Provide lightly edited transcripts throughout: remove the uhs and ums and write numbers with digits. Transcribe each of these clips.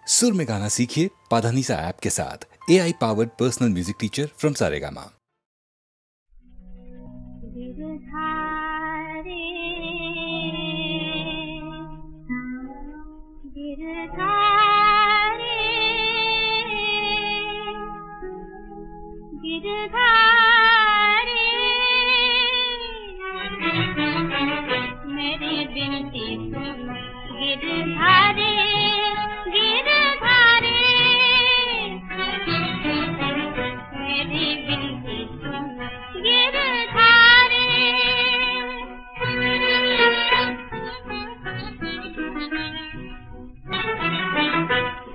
सुर में गाना सीखिए पाधानीसा ऐप के साथ। AI powered personal music teacher from Saregama. मेरी बिनती सुन गिरधारी गिरधारी, मेरी बिनती सुन गिरधारी।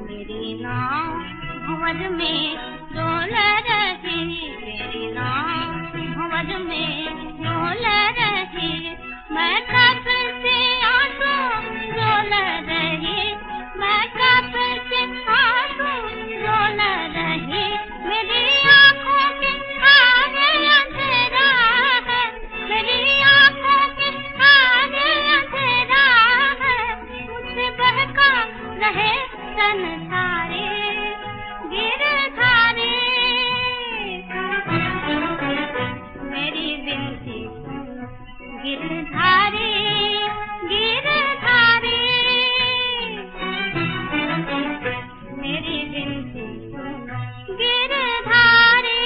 मेरी नाव भंवर में डोल रही, मेरी नाव भंवर में डोल रही, मैं कब से आंसू रोल रही, मैं कब से आंसू रोल रही। मेरी आँखों के आगे अंधेरा है, मेरी आँखों के आगे अंधेरा है, मुझसे बहका रहे संसारे गिरधारी। मेरी बिनती सुन गिरधारी गिरधारी, मेरी बिनती सुन गिरधारी।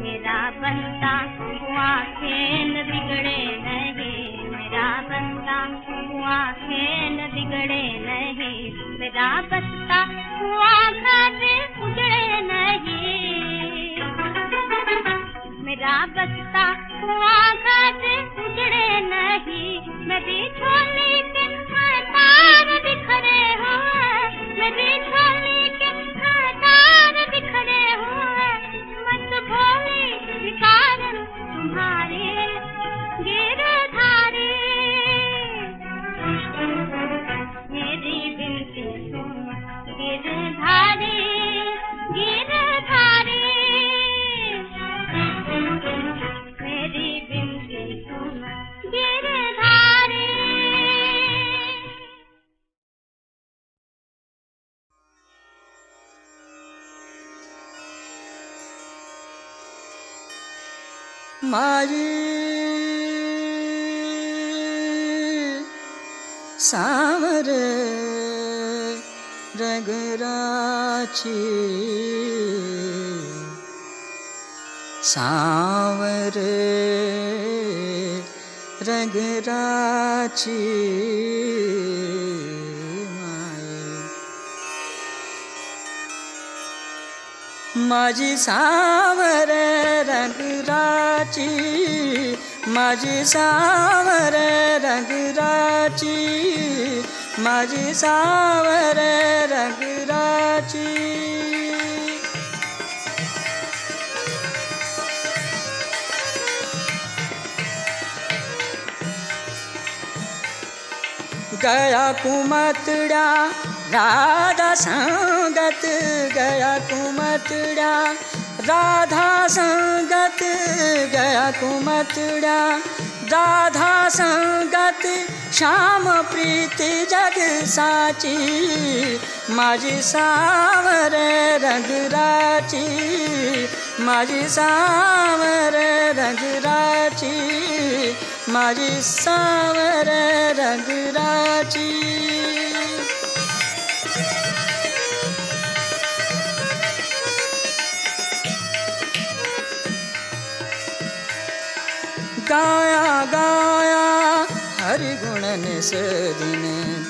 मेरा बनता हुआ खेल बिगड़े नहीं, मेरा बनता हुआ खेल बिगड़े नहीं, मेरा बसता हुआ घर उजड़े नहीं, मेरा बसता हुआ घर उजड़े नहीं। मेरी झोली के तार बिखरे हुए, मेरी झोली के तार बिखरे हुए, मत भोली विकार तुम्हारे गिरधारी। मेरी बिनती सुन गिरधारी गिरधारी, मेरी बिनती सुन गिरधारी। मारी सावर रगराची, सावर रगराची, माझी सावर रंगराची, माझी सावर रंगराची, माझी सावर रंगराची। गया कुमतड़ा राधा संगत, गया कुमतड़ा राधा संगत, गया कुमतड़ा राधा संगत, श्याम प्रीति जग साची, माझी सावर रंगराची, माझी सावर रंगराची, माझी सावर रंगराची। गाया गाया हरि गुण निस दिन,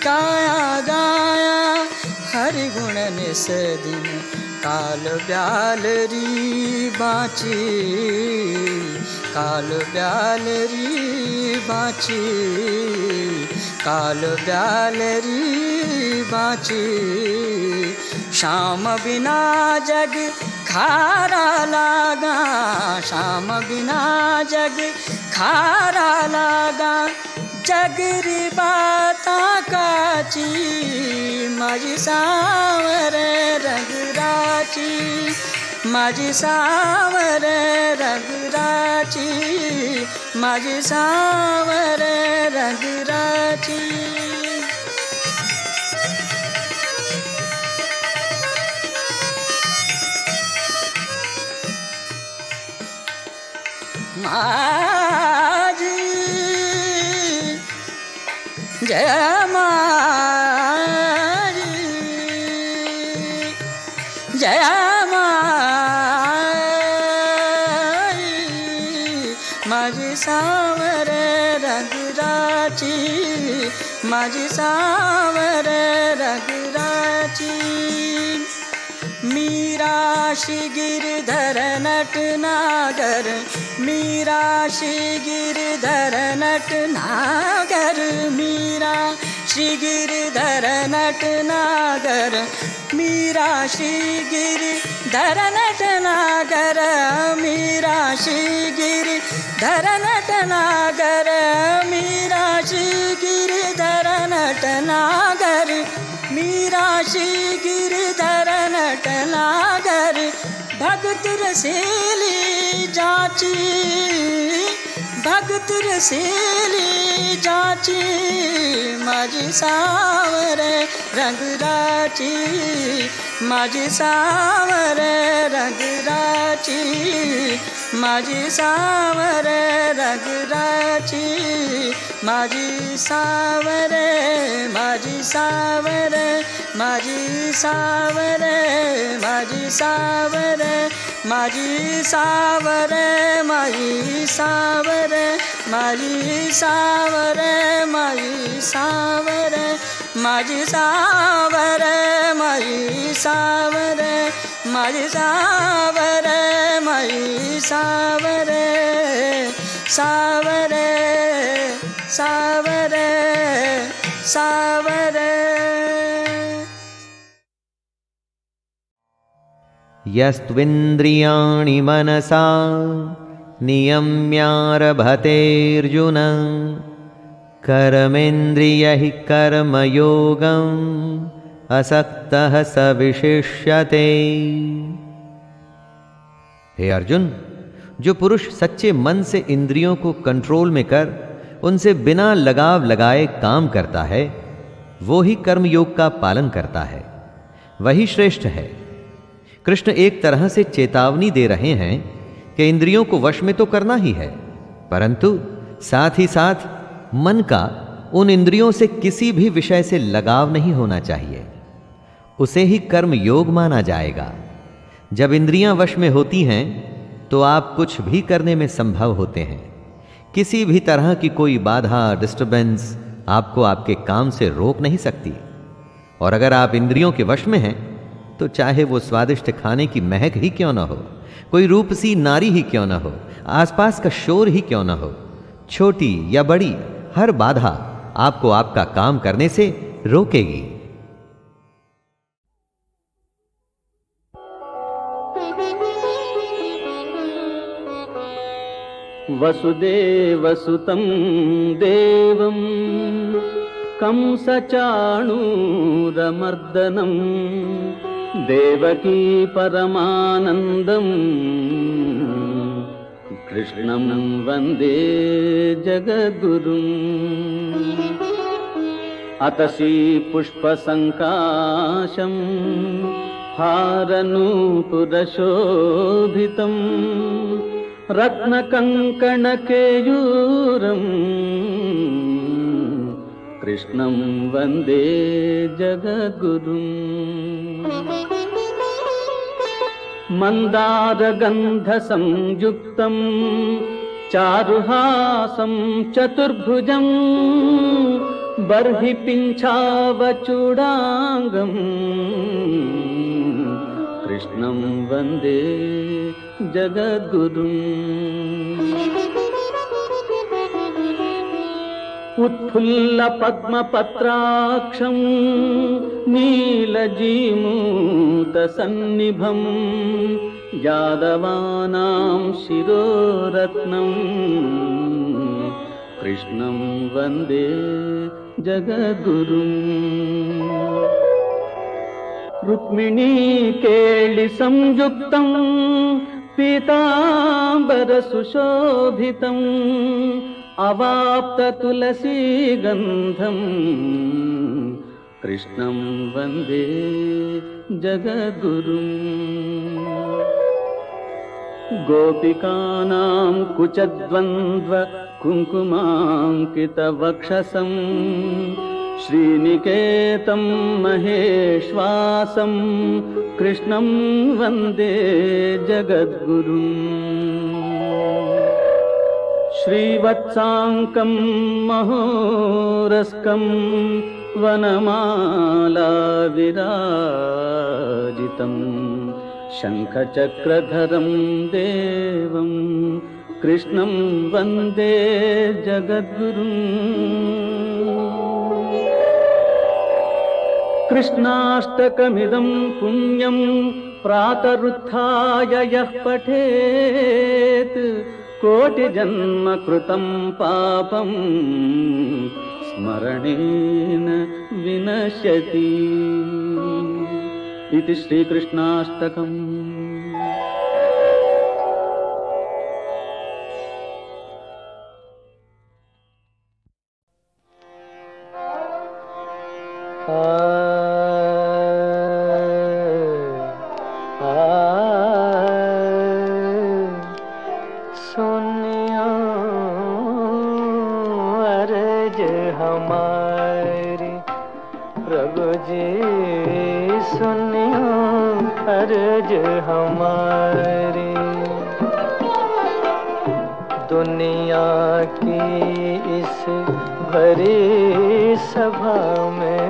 गाया गाया हरि गुण निस दिन, काल ब्यालरी बाची, काल ब्यालरी बाची, काल ब्यालरी बाची। श्याम बिना जग खारा लागा, श्याम बिना जग खारा लागा, जगरी बाता काची, माझी सावर रंगराची, माझी सावर रंगराची, माझी सावर रंगराची. माझी जय माझी, जय माझी सावर रंगराची, माझी सावर रंगराची. मीराशी गिरधर नटनागर, मीराशी गिरधर नटनागर, मीराशी गिरधर नटनागर, मीराशी गिरधर नटनागर, मीराशी गिरधर नटनागर, मीराशी गिरधर नटनागर, मीराशी गिरधर नटनागर. भगत रसेली जाची, भगत रसेली जाची, माझी सावर रंगराची, माझी सावर रंगराची, माझी सावर रंगराची, माझी सावर, माझी सावर, माझी सावर, माझी सावर, माझी सावर, माझी सावर, माझी सावर, माझी सावर, माझी सावर, माझी सावर, माझी सावर, माझी सावर, सावर, सावर, सावर. यस्त्विन्द्रियाणि मनसा नियम्यारभतेऽर्जुन कर्मेन्द्रियैः कर्मयोगम् असक्तः स विशिष्यते. हे अर्जुन, जो पुरुष सच्चे मन से इंद्रियों को कंट्रोल में कर उनसे बिना लगाव लगाए काम करता है, वो ही कर्मयोग का पालन करता है, वही श्रेष्ठ है. कृष्ण एक तरह से चेतावनी दे रहे हैं कि इंद्रियों को वश में तो करना ही है, परंतु साथ ही साथ मन का उन इंद्रियों से किसी भी विषय से लगाव नहीं होना चाहिए. उसे ही कर्म योग माना जाएगा. जब इंद्रियां वश में होती हैं तो आप कुछ भी करने में संभव होते हैं. किसी भी तरह की कोई बाधा, डिस्टर्बेंस आपको आपके काम से रोक नहीं सकती. और अगर आप इंद्रियों के वश में हैं तो चाहे वो स्वादिष्ट खाने की महक ही क्यों न हो, कोई रूपसी नारी ही क्यों न हो, आसपास का शोर ही क्यों न हो, छोटी या बड़ी हर बाधा आपको आपका काम करने से रोकेगी. वसुदेवसुतं देवं कंसचाणूरमर्दनं देवकी परमानन्दं कृष्णं वन्दे जगद्गुरुम्. अतसी पुष्पसङ्काशं हारनूपुरशोभितं रत्नकङ्कणकेयूरम् कृष्णं वन्दे जगद्गुरुम्. मन्दारगन्धसंयुक्तं चारुहासं चतुर्भुजं बर्हि पिञ्छावचूडाङ्गम् कृष्णं वन्दे जगद्गुरुम्. उत्फुल्लपद्मपत्राक्षं नीलजीमूतसन्निभं यादवानां शिरोरत्नं कृष्णं वन्दे जगद्गुरुम्. रुक्मिणी केळि संयुक्तम् पीताम्बर सुशोभितम् अवाप्त तुलसी गन्धम् कृष्णं वन्दे जगद्गुरुम्। गोपिकानां कुचद्वन्द्व कुङ्कुमाङ्कितवक्षसं श्रीनिकेतं महेश्वासं कृष्णं वन्दे जगद्गुरुम्। श्रीवत्साङ्कं महोरस्कं वनमाला विराजितम् शङ्खचक्रधरं देवं कृष्णं वन्दे जगद्गुरुम्। कृष्णाष्टकमिदं पुण्यं प्रातरुत्थाय यः पठेत् कोटिजन्म कृतं पापं स्मरणेन विनश्यति। इति श्रीकृष्णाष्टकम्। सुनियो अर्ज हमारी प्रभु जी, सुनियो अर्ज हमारी। दुनिया की इस भरी सभा में,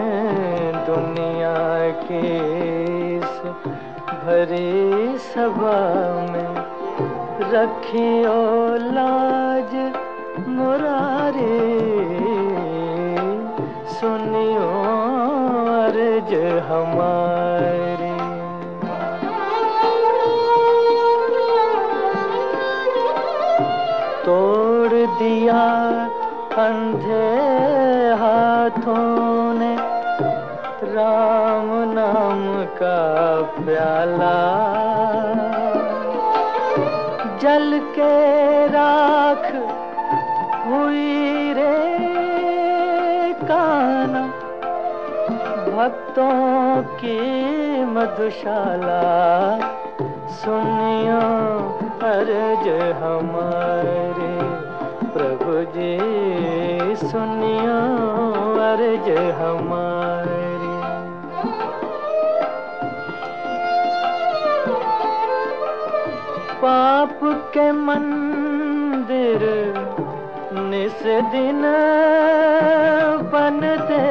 दुनिया की इस भरी सभा में रखियो लाज मुरारी। सुनियो अर्ज हमारी। तोड़ दिया अंधे हाथों ने राम नाम का प्याला। जल के राख हुई रे कान्हा, भक्तों की मधुशाला। सुनियो अर्ज हमारे प्रभु जी, सुनियो अर्ज हमारी। पाप के मंदिर निस दिन बनते,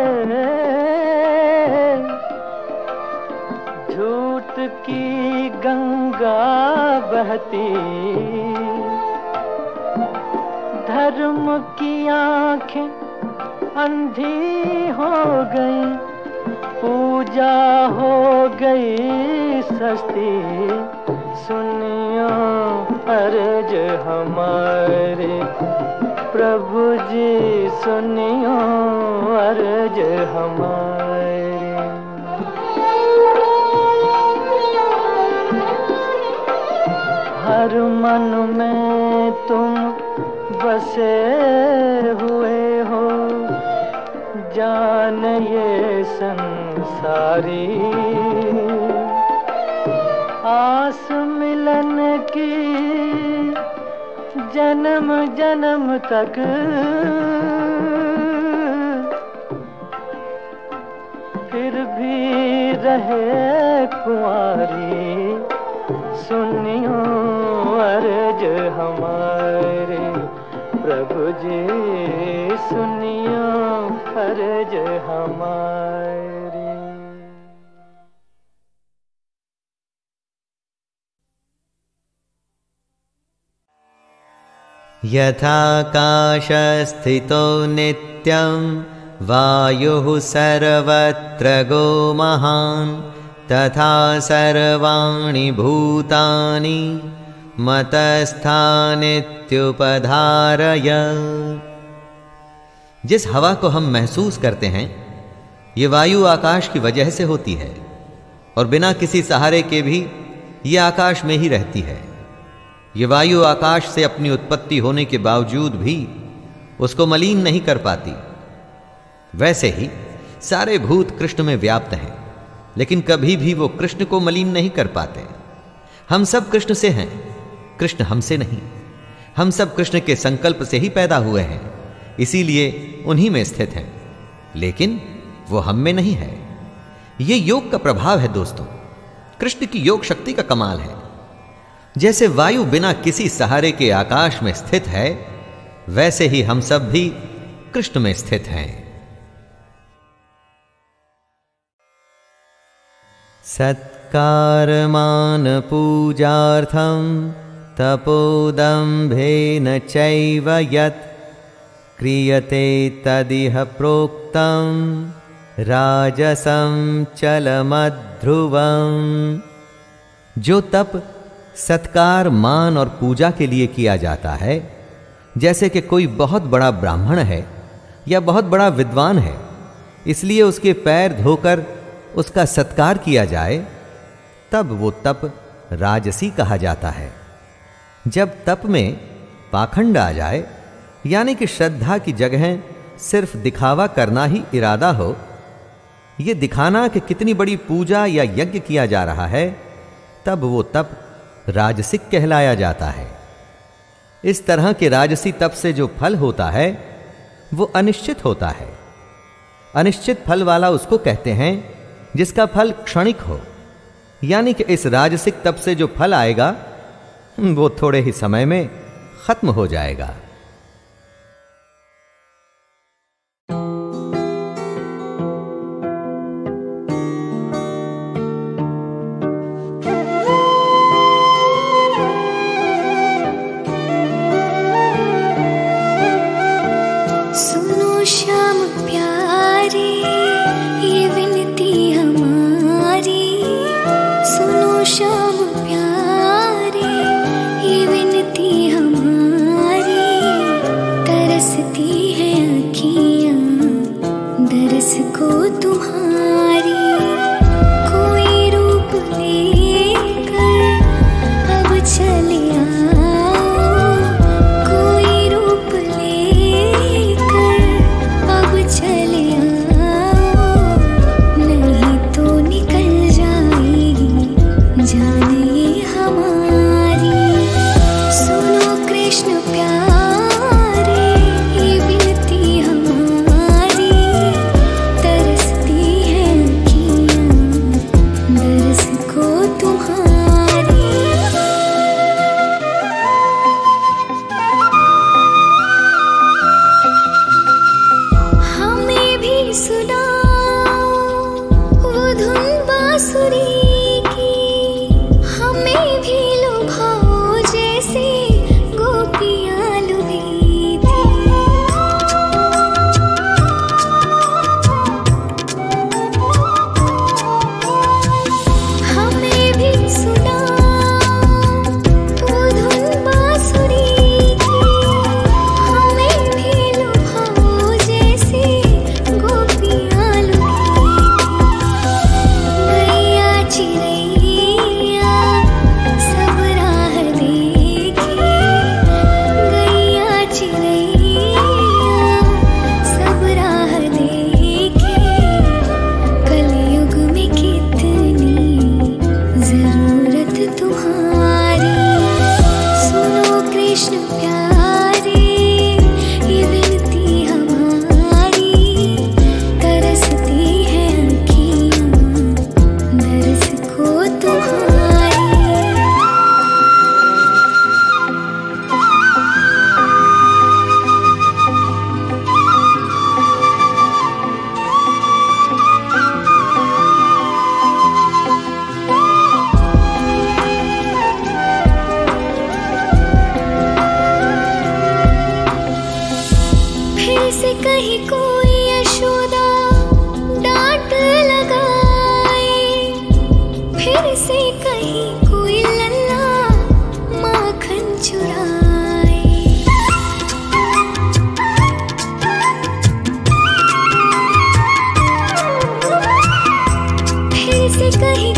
झूठ की गंगा बहती। धर्म की आंखें अंधी हो गई, पूजा हो गई सस्ती। सुनियो अर्ज हमारे प्रभु जी, सुनियो अर्ज हमारे। हर मन में तुम बसे हुए हो, जान ये संसारी। आस मिलन की जन्म जन्म तक, फिर भी रहे कुंवारी। सुनियो अर्ज हमारे प्रभु जी, सुनियो अर्ज हमारी। यथाकाशस्थितो नित्यं वायुः सर्वत्र गो महान्, तथा सर्वाणि भूतानि मतस्थानित्युपधारय। जिस हवा को हम महसूस करते हैं, ये वायु आकाश की वजह से होती है, और बिना किसी सहारे के भी यह आकाश में ही रहती है। ये वायु आकाश से अपनी उत्पत्ति होने के बावजूद भी उसको मलिन नहीं कर पाती। वैसे ही सारे भूत कृष्ण में व्याप्त हैं, लेकिन कभी भी वो कृष्ण को मलिन नहीं कर पाते। हम सब कृष्ण से हैं, कृष्ण हमसे नहीं। हम सब कृष्ण के संकल्प से ही पैदा हुए हैं, इसीलिए उन्हीं में स्थित हैं, लेकिन वो हम में नहीं है। ये योग का प्रभाव है दोस्तों। कृष्ण की योग शक्ति का कमाल है। जैसे वायु बिना किसी सहारे के आकाश में स्थित है, वैसे ही हम सब भी कृष्ण में स्थित हैं। सत्कारमान पूजार्थं तपोदम्भेन चैव यत् क्रियते तदिह प्रोक्तं राजसं चलमध्रुवं। जो तप सत्कार, मान और पूजा के लिए किया जाता है, जैसे कि कोई बहुत बड़ा ब्राह्मण है या बहुत बड़ा विद्वान है, इसलिए उसके पैर धोकर उसका सत्कार किया जाए, तब वो तप राजसी कहा जाता है। जब तप में पाखंड आ जाए, यानी कि श्रद्धा की जगह सिर्फ दिखावा करना ही इरादा हो, ये दिखाना कि कितनी बड़ी पूजा या यज्ञ किया जा रहा है, तब वो तप राजसिक कहलाया जाता है। इस तरह के राजसी तप से जो फल होता है वो अनिश्चित होता है। अनिश्चित फल वाला उसको कहते हैं जिसका फल क्षणिक हो, यानी कि इस राजसिक तप से जो फल आएगा वो थोड़े ही समय में खत्म हो जाएगा। कहीं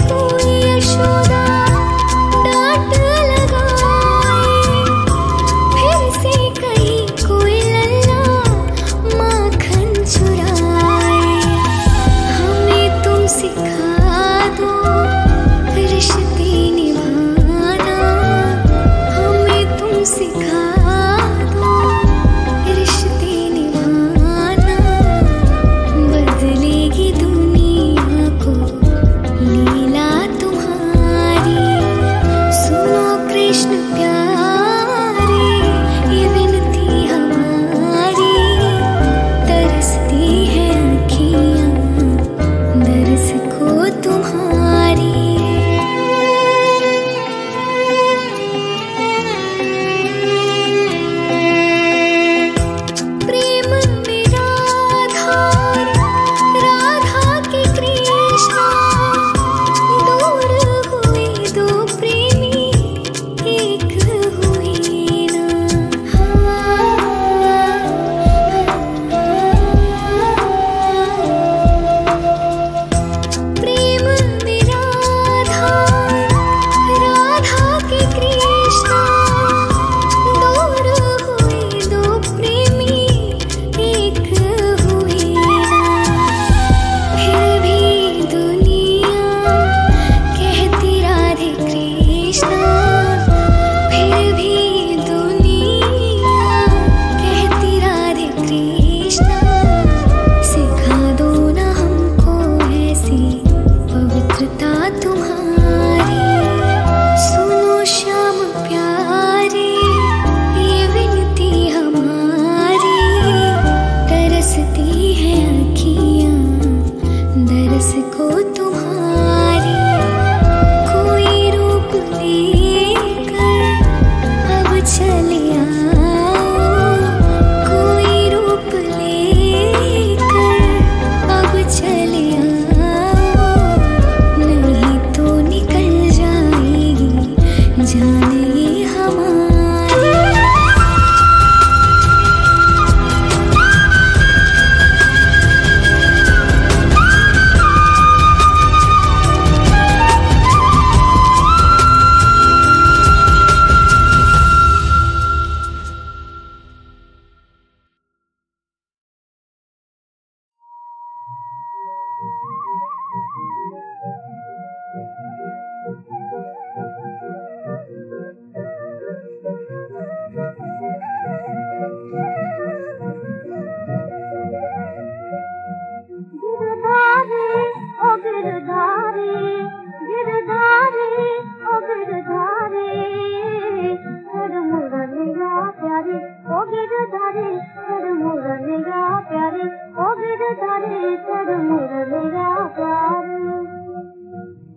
प्यारे ओ गिरधारी तेरे मुरलिया प्यारे ओ गिरधारी तेरे मुरलिया प्यारे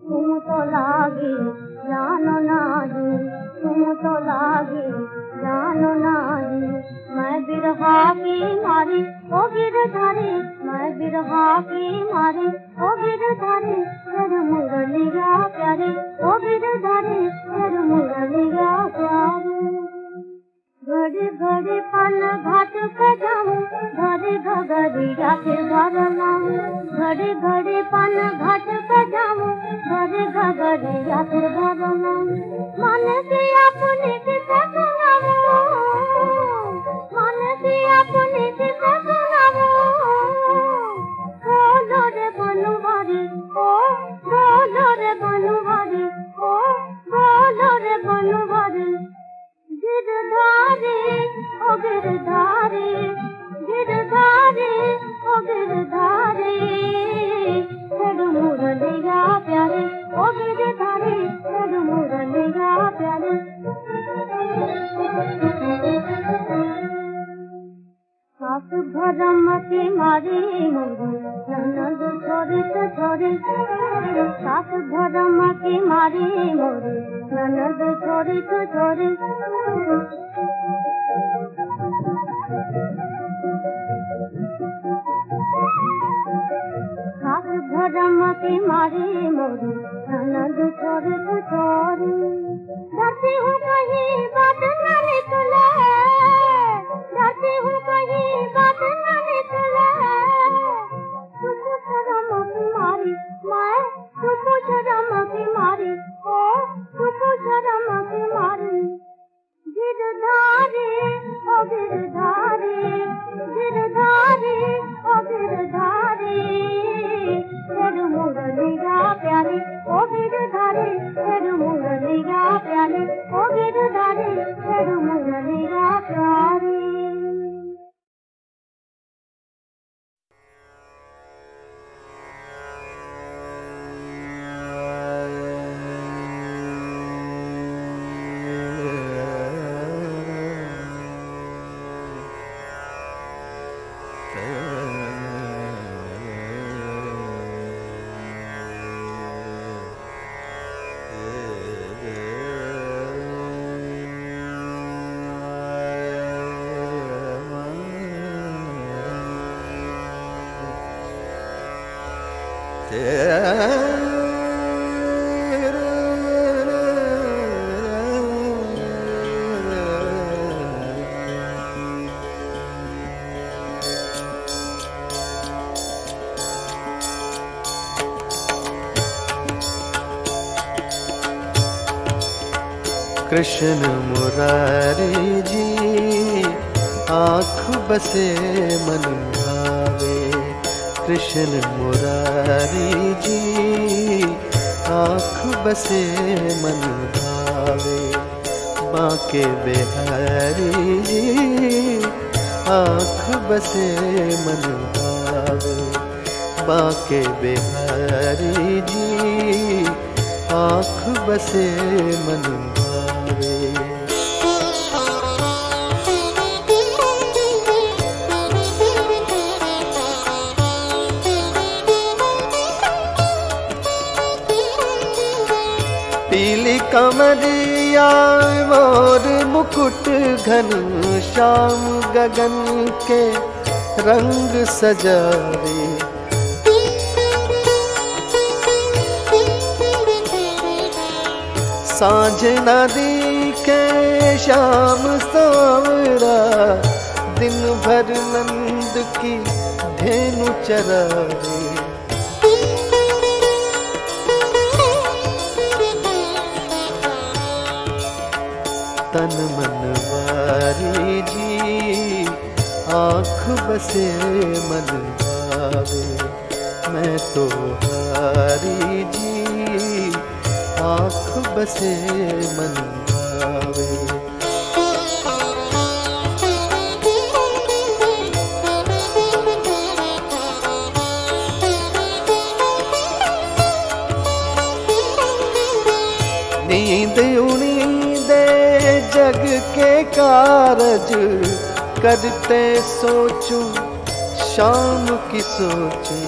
तुम तो लागी जानो नाही तुम तो लागी जानो नाही मैं बिरहा की मारी ओ गिरधारी मैं बिरहा की मारी ओ गिरधारी तेरे मुरलिया प्यारे ओ गिरधारी तेरे मुरलिया प्यारे घड़ी घड़ी पान घाट पे जाऊं घड़ी घगरिया के घर लाऊं घड़ी घड़ी पान घाट पे जाऊं घड़ी घगरिया के घर लाऊं मन से अपने किसे सुनाऊं मन से अपने किसे सुनाऊं बोलो रे बनवारी ओ बोलो रे बनवारी ओ बोलो रे बनवारी गिरधारी ओ गिरधारी गिरधारी ओ गिरधारी तेरे मुरलिया प्यारे ओ गिरधारी तेरे मुरलिया प्यारे सास भरम की मारी मोरी ननद छोरी तो छोरी सास भरम की मारी मोरी ननद छोरी तो छोरी सास भरम की मारी मोरी ननद छोरी तो छोरी डरती हूँ कहीं बात न निकले डरती हूँ कहीं बात न निकले तुझको शर्म की मारी मैं तुझको शर्म की मारी ओ तुझको शर्म की मारी गिरधारी ओ गिरधारी गिरधारी ओ गिरधारी तेरे मुरलिया प्यारे ओ गिरधारी तेरे मुरलिया प्यारे ओ गिरधारी तेरे मुरलिया प्यारे कृष्ण मुरारी जी आँख बसे मन भावे कृष्ण मुरारी जी आँख बसे मन भावे बांके बिहारी जी आँख बसे मन भावे बांके बिहारी जी आँख बसे मन भावे पीली कमरिया मोर मुकुट घन श्याम गगन के रंग सजावे सांझ नदी के श्याम सांवरा दिन भर नंद की धेनु चरावे तन मन वारी जी आँख बसे मन भावे मैं तो हारी जी आँख बसे मन भावे नींद उड़ी जग के कारज रोज करते सोचूं शाम की सोचे।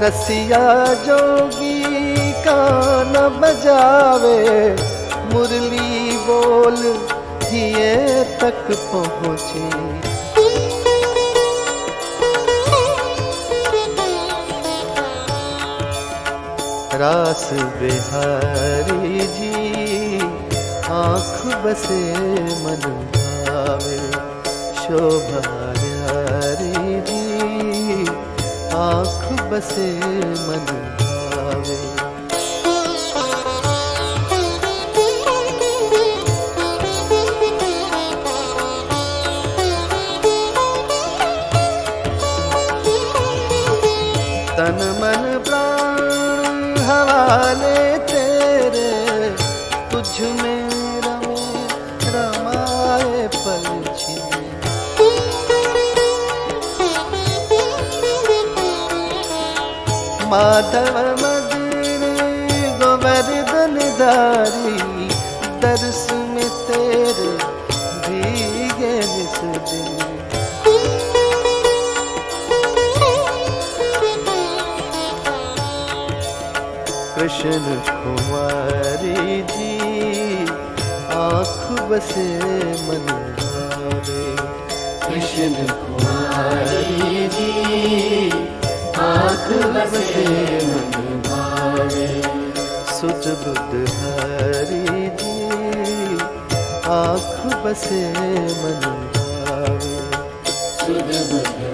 रसिया जोगी का न बजावे, मुरली बोल हिये तक पहुँचे। रास बिहारी जी आँख बसे मन भावे, शोभा यारी जी आँख बसे मन भावे। तन मन प्राण हवाले तेरे, तुझ में रमाए पलछी। माधव मदन गोवर्धन धारी, दर्श में तेरे भीगे निस दिन। कृष्ण कुमारी जी आँख बसे मन भावे। कृष्ण कुमारी जी आँख बसे मन भावे। सुध बुध हरी जी आँख बसे मन भावे। सुध बुध